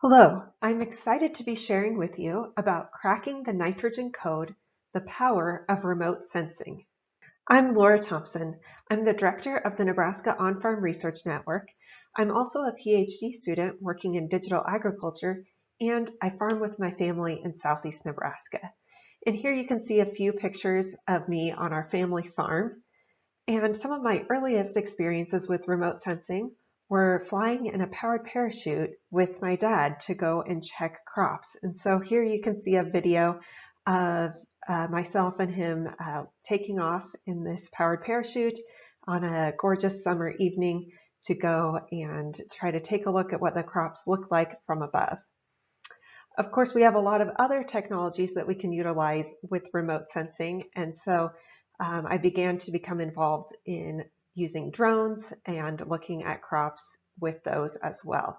Hello, I'm excited to be sharing with you about cracking the nitrogen code, the power of remote sensing. I'm Laura Thompson. I'm the director of the Nebraska On-Farm Research Network. I'm also a PhD student working in digital agriculture, and I farm with my family in southeast Nebraska. And here you can see a few pictures of me on our family farm. And some of my earliest experiences with remote sensing were flying in a powered parachute with my dad to go and check crops. And so here you can see a video of myself and him taking off in this powered parachute on a gorgeous summer evening to go and try to take a look at what the crops look like from above. Of course, we have a lot of other technologies that we can utilize with remote sensing, and so I began to become involved in using drones and looking at crops with those as well.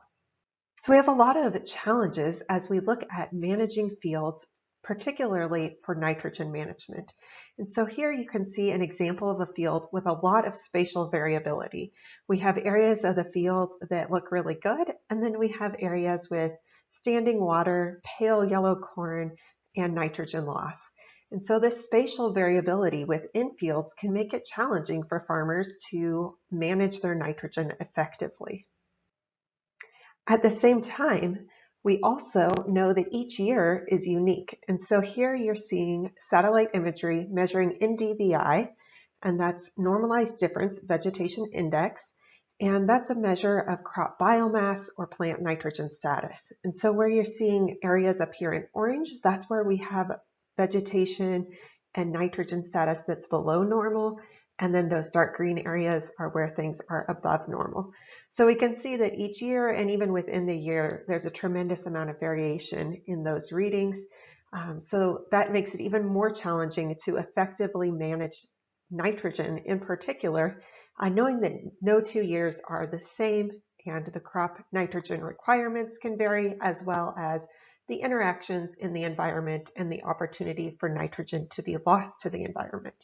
So we have a lot of challenges as we look at managing fields, particularly for nitrogen management. And so here you can see an example of a field with a lot of spatial variability. We have areas of the field that look really good, and then we have areas with standing water, pale yellow corn, and nitrogen loss. And so this spatial variability within fields can make it challenging for farmers to manage their nitrogen effectively. At the same time, we also know that each year is unique. And so here you're seeing satellite imagery measuring NDVI, and that's normalized difference vegetation index. And that's a measure of crop biomass or plant nitrogen status. And so where you're seeing areas up here in orange, that's where we have vegetation and nitrogen status that's below normal. And then those dark green areas are where things are above normal. So we can see that each year and even within the year, there's a tremendous amount of variation in those readings. So that makes it even more challenging to effectively manage nitrogen in particular, knowing that no 2 years are the same and the crop nitrogen requirements can vary, as well as the interactions in the environment and the opportunity for nitrogen to be lost to the environment.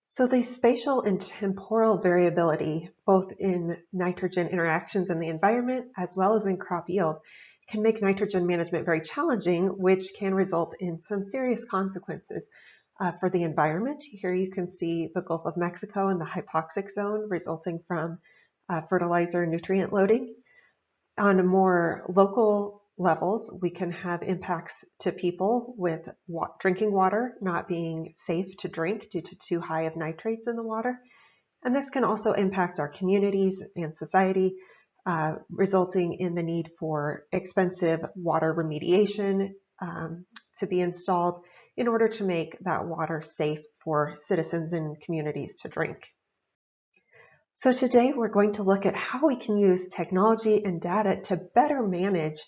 So the spatial and temporal variability, both in nitrogen interactions in the environment as well as in crop yield, can make nitrogen management very challenging, which can result in some serious consequences for the environment. Here you can see the Gulf of Mexico and the hypoxic zone resulting from fertilizer nutrient loading. On a more local levels, we can have impacts to people with drinking water not being safe to drink due to too high of nitrates in the water. And this can also impact our communities and society, resulting in the need for expensive water remediation to be installed in order to make that water safe for citizens and communities to drink. So today we're going to look at how we can use technology and data to better manage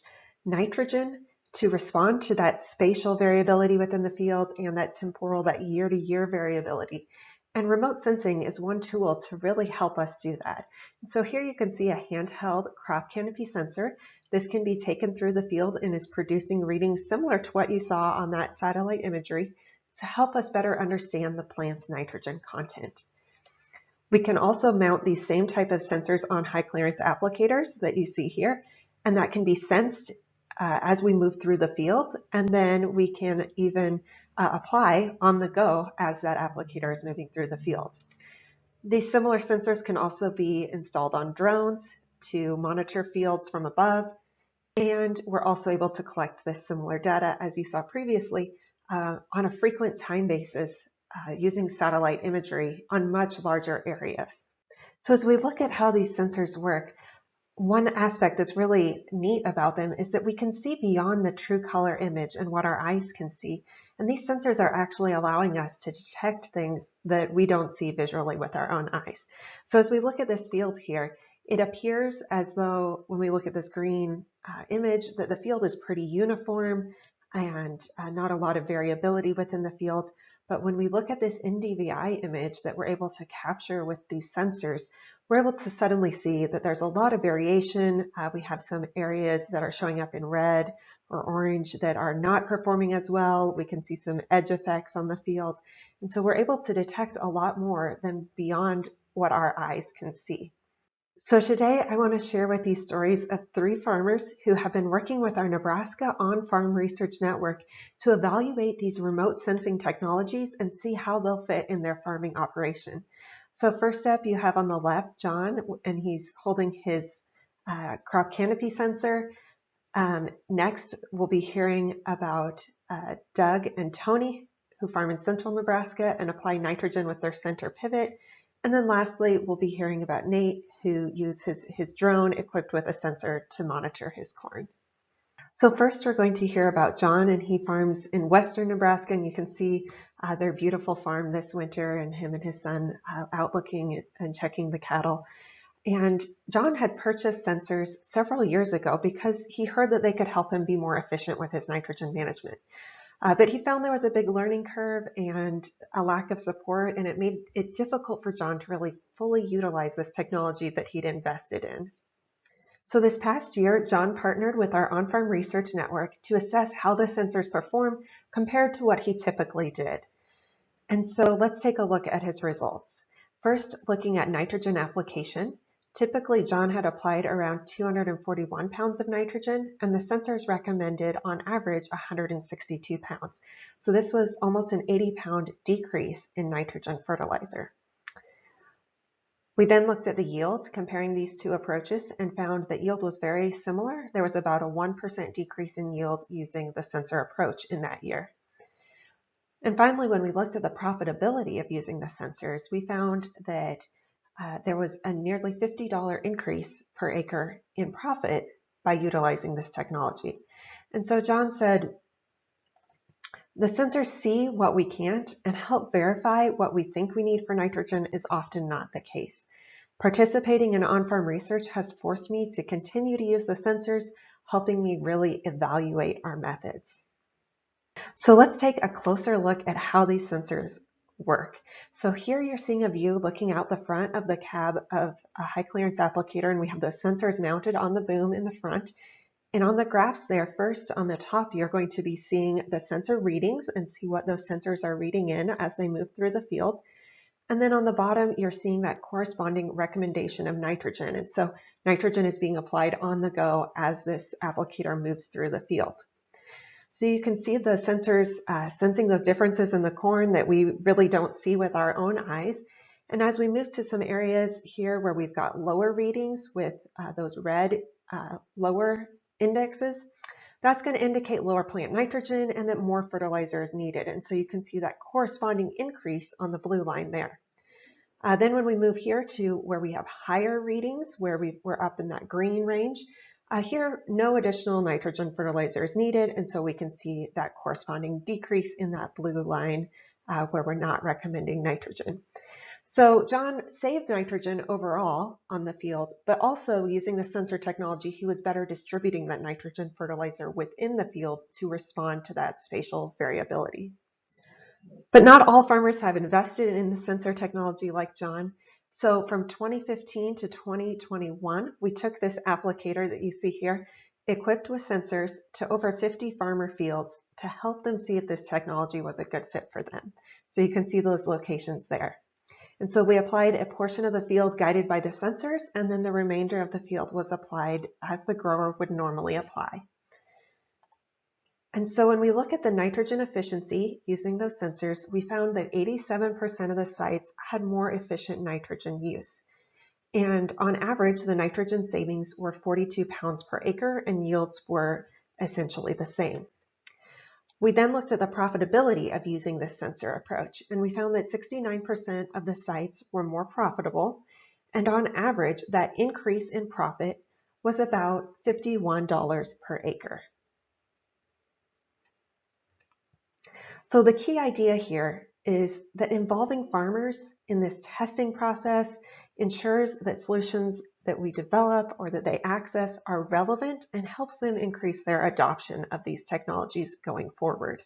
nitrogen to respond to that spatial variability within the field and that temporal, that year-to-year variability. And remote sensing is one tool to really help us do that. And so here you can see a handheld crop canopy sensor. This can be taken through the field and is producing readings similar to what you saw on that satellite imagery to help us better understand the plant's nitrogen content. We can also mount these same type of sensors on high clearance applicators that you see here, and that can be sensed as we move through the field, and then we can even apply on the go as that applicator is moving through the field. These similar sensors can also be installed on drones to monitor fields from above, and we're also able to collect this similar data, as you saw previously, on a frequent time basis using satellite imagery on much larger areas. So as we look at how these sensors work, one aspect that's really neat about them is that we can see beyond the true color image and what our eyes can see. And these sensors are actually allowing us to detect things that we don't see visually with our own eyes. So as we look at this field here, it appears as though when we look at this green image that the field is pretty uniform and not a lot of variability within the field. But when we look at this NDVI image that we're able to capture with these sensors, we're able to suddenly see that there's a lot of variation. We have some areas that are showing up in red or orange that are not performing as well. We can see some edge effects on the field. And so we're able to detect a lot more than beyond what our eyes can see. So today I want to share with you stories of 3 farmers who have been working with our Nebraska On-Farm Research Network to evaluate these remote sensing technologies and see how they'll fit in their farming operation. So first up, you have on the left John, and he's holding his crop canopy sensor. Next, we'll be hearing about Doug and Tony, who farm in central Nebraska and apply nitrogen with their center pivot. And then lastly, we'll be hearing about Nate, who uses his drone equipped with a sensor to monitor his corn. So first we're going to hear about John, and he farms in western Nebraska, and you can see their beautiful farm this winter and him and his son out looking and checking the cattle. And John had purchased sensors several years ago because he heard that they could help him be more efficient with his nitrogen management. But he found there was a big learning curve and a lack of support, and it made it difficult for John to really fully utilize this technology that he'd invested in. So this past year, John partnered with our on-farm research network to assess how the sensors perform compared to what he typically did. And so let's take a look at his results. First, looking at nitrogen application. Typically, John had applied around 241 pounds of nitrogen, and the sensors recommended on average 162 pounds. So this was almost an 80-pound decrease in nitrogen fertilizer. We then looked at the yield, comparing these two approaches, and found that yield was very similar. There was about a 1% decrease in yield using the sensor approach in that year. And finally, when we looked at the profitability of using the sensors, we found that there was a nearly $50 increase per acre in profit by utilizing this technology. And so John said, the sensors see what we can't and help verify what we think we need for nitrogen is often not the case. Participating in on-farm research has forced me to continue to use the sensors, helping me really evaluate our methods. So let's take a closer look at how these sensors work. So here you're seeing a view looking out the front of the cab of a high clearance applicator, and we have the sensors mounted on the boom in the front. And on the graphs there, first on the top, you're going to be seeing the sensor readings and see what those sensors are reading in as they move through the field. And then on the bottom, you're seeing that corresponding recommendation of nitrogen. And so nitrogen is being applied on the go as this applicator moves through the field. So you can see the sensors sensing those differences in the corn that we really don't see with our own eyes. And as we move to some areas here where we've got lower readings with those red lower indexes, that's going to indicate lower plant nitrogen and that more fertilizer is needed. And so you can see that corresponding increase on the blue line there. Then when we move here to where we have higher readings, where we're up in that green range, here, no additional nitrogen fertilizer is needed, and so we can see that corresponding decrease in that blue line where we're not recommending nitrogen. So John saved nitrogen overall on the field, but also using the sensor technology, he was better distributing that nitrogen fertilizer within the field to respond to that spatial variability. But not all farmers have invested in the sensor technology like John. So from 2015 to 2021, we took this applicator that you see here, equipped with sensors, to over 50 farmer fields to help them see if this technology was a good fit for them. So you can see those locations there. And so we applied a portion of the field guided by the sensors, and then the remainder of the field was applied as the grower would normally apply. And so when we look at the nitrogen efficiency using those sensors, we found that 87% of the sites had more efficient nitrogen use. And on average, the nitrogen savings were 42 pounds per acre and yields were essentially the same. We then looked at the profitability of using this sensor approach, and we found that 69% of the sites were more profitable, and on average, that increase in profit was about $51 per acre. So the key idea here is that involving farmers in this testing process ensures that solutions that we develop or that they access are relevant and helps them increase their adoption of these technologies going forward.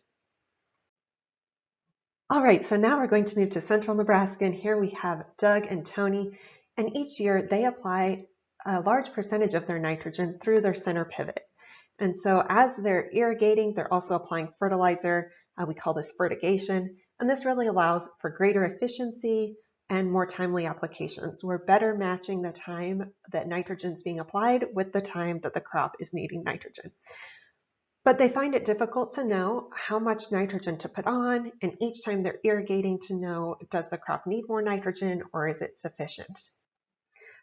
All right, so now we're going to move to central Nebraska, and here we have Doug and Tony, and each year they apply a large percentage of their nitrogen through their center pivot. And so as they're irrigating, they're also applying fertilizer. We call this fertigation, and this really allows for greater efficiency, and more timely applications. We're better matching the time that nitrogen is being applied with the time that the crop is needing nitrogen. But they find it difficult to know how much nitrogen to put on, and each time they're irrigating to know, does the crop need more nitrogen or is it sufficient?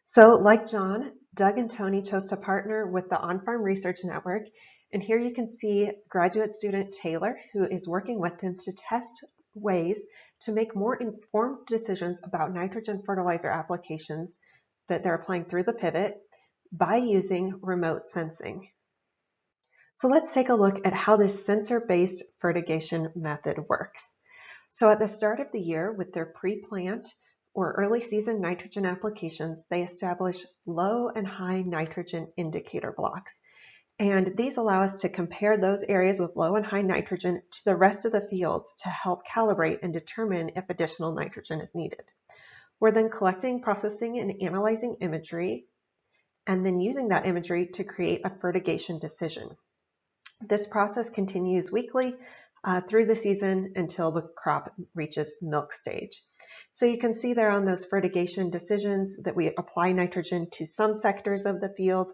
So like John, Doug and Tony chose to partner with the On-Farm Research Network, and here you can see graduate student Taylor, who is working with them to test ways to make more informed decisions about nitrogen fertilizer applications that they're applying through the pivot by using remote sensing. So let's take a look at how this sensor-based fertigation method works. So at the start of the year, with their pre-plant or early season nitrogen applications, they establish low and high nitrogen indicator blocks. And these allow us to compare those areas with low and high nitrogen to the rest of the field to help calibrate and determine if additional nitrogen is needed. We're then collecting, processing, and analyzing imagery, and then using that imagery to create a fertigation decision. This process continues weekly through the season until the crop reaches milk stage. So you can see there on those fertigation decisions that we apply nitrogen to some sectors of the field,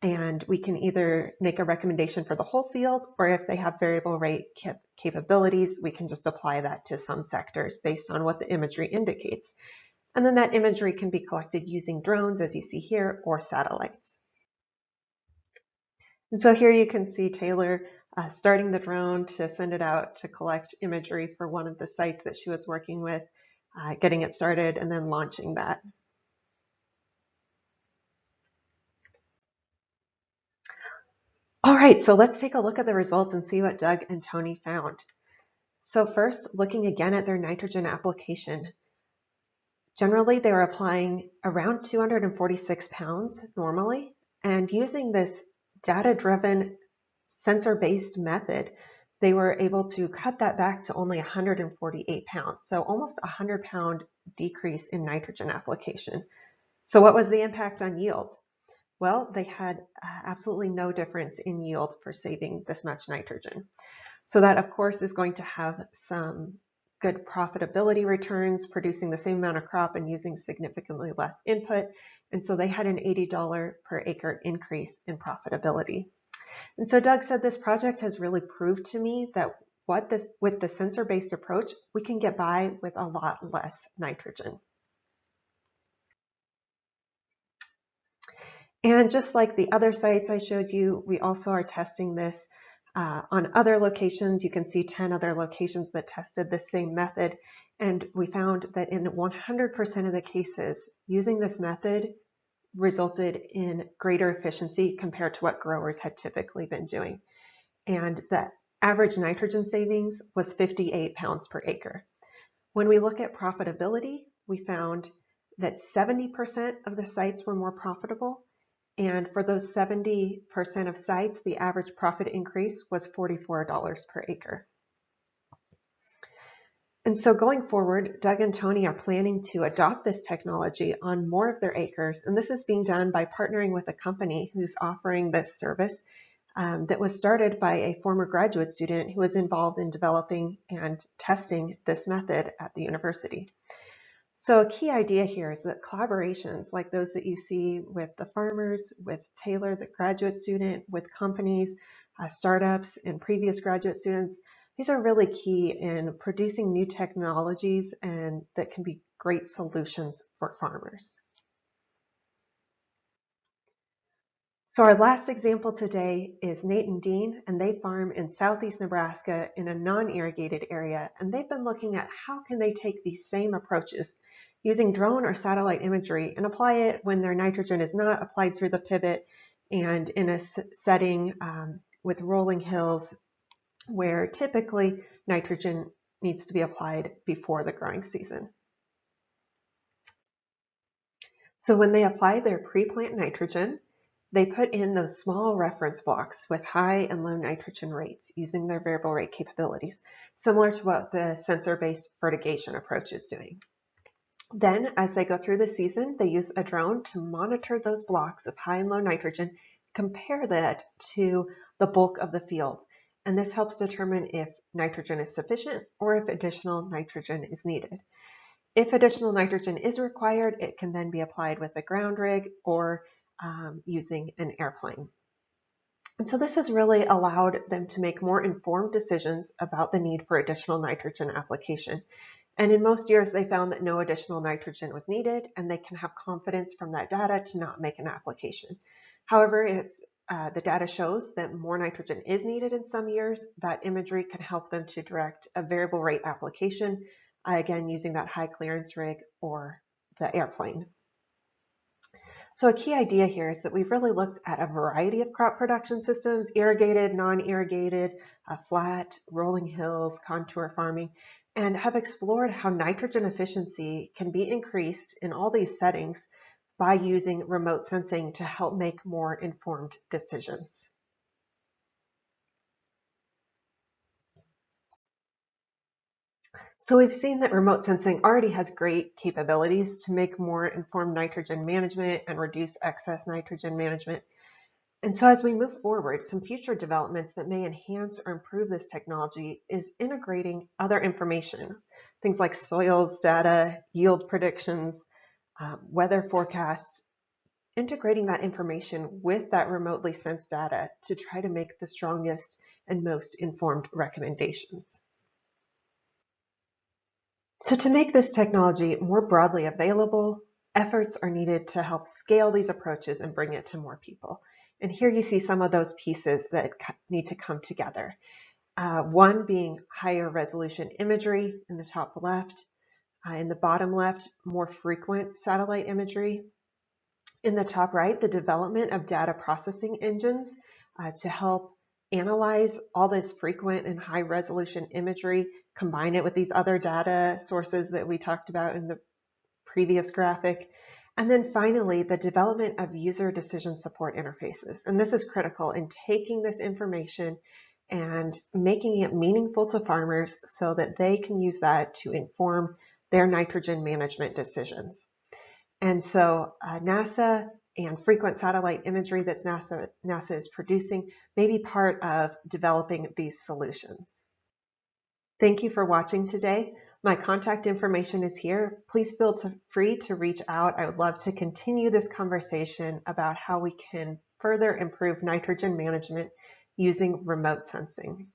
and we can either make a recommendation for the whole field, or if they have variable rate capabilities, we can just apply that to some sectors based on what the imagery indicates. And then that imagery can be collected using drones, as you see here, or satellites. And so here you can see Taylor starting the drone to send it out to collect imagery for one of the sites that she was working with, getting it started, and then launching that. All right, so let's take a look at the results and see what Doug and Tony found. So first, looking again at their nitrogen application. Generally, they were applying around 246 pounds normally, and using this data-driven sensor-based method, they were able to cut that back to only 148 pounds, so almost a 100-pound decrease in nitrogen application. So what was the impact on yield? Well, they had absolutely no difference in yield for saving this much nitrogen. So that, of course, is going to have some good profitability returns, producing the same amount of crop and using significantly less input. And so they had an $80 per acre increase in profitability. And so Doug said, this project has really proved to me that with the sensor-based approach, we can get by with a lot less nitrogen. And just like the other sites I showed you, we also are testing this on other locations. You can see 10 other locations that tested the same method. And we found that in 100% of the cases, using this method resulted in greater efficiency compared to what growers had typically been doing. And the average nitrogen savings was 58 pounds per acre. When we look at profitability, we found that 70% of the sites were more profitable. And for those 70% of sites, the average profit increase was $44 per acre. And so going forward, Doug and Tony are planning to adopt this technology on more of their acres. And this is being done by partnering with a company who's offering this service that was started by a former graduate student who was involved in developing and testing this method at the university. So a key idea here is that collaborations like those that you see with the farmers, with Taylor, the graduate student, with companies, startups, and previous graduate students, these are really key in producing new technologies and that can be great solutions for farmers. So our last example today is Nate and Dean, and they farm in southeast Nebraska in a non-irrigated area, and they've been looking at how can they take these same approaches using drone or satellite imagery and apply it when their nitrogen is not applied through the pivot and in a setting with rolling hills where typically nitrogen needs to be applied before the growing season. So when they apply their pre-plant nitrogen, they put in those small reference blocks with high and low nitrogen rates using their variable rate capabilities, similar to what the sensor-based fertigation approach is doing. Then, as they go through the season, they use a drone to monitor those blocks of high and low nitrogen, compare that to the bulk of the field. And this helps determine if nitrogen is sufficient or if additional nitrogen is needed. If additional nitrogen is required, it can then be applied with a ground rig or using an airplane. And so this has really allowed them to make more informed decisions about the need for additional nitrogen application. And in most years, they found that no additional nitrogen was needed, and they can have confidence from that data to not make an application. However, if the data shows that more nitrogen is needed in some years, that imagery can help them to direct a variable rate application, again, using that high clearance rig or the airplane. So a key idea here is that we've really looked at a variety of crop production systems: irrigated, non-irrigated, flat, rolling hills, contour farming, and have explored how nitrogen efficiency can be increased in all these settings by using remote sensing to help make more informed decisions. So we've seen that remote sensing already has great capabilities to make more informed nitrogen management and reduce excess nitrogen management. And so as we move forward, some future developments that may enhance or improve this technology is integrating other information, things like soils data, yield predictions, weather forecasts, integrating that information with that remotely sensed data to try to make the strongest and most informed recommendations. So to make this technology more broadly available, efforts are needed to help scale these approaches and bring it to more people. And here you see some of those pieces that need to come together. One being higher resolution imagery in the top left. In the bottom left, more frequent satellite imagery. In the top right, the development of data processing engines to help analyze all this frequent and high resolution imagery, combine it with these other data sources that we talked about in the previous graphic. And then finally, the development of user decision support interfaces. And this is critical in taking this information and making it meaningful to farmers so that they can use that to inform their nitrogen management decisions. And so NASA and frequent satellite imagery that NASA is producing may be part of developing these solutions. Thank you for watching today. My contact information is here. Please feel free to reach out. I would love to continue this conversation about how we can further improve nitrogen management using remote sensing.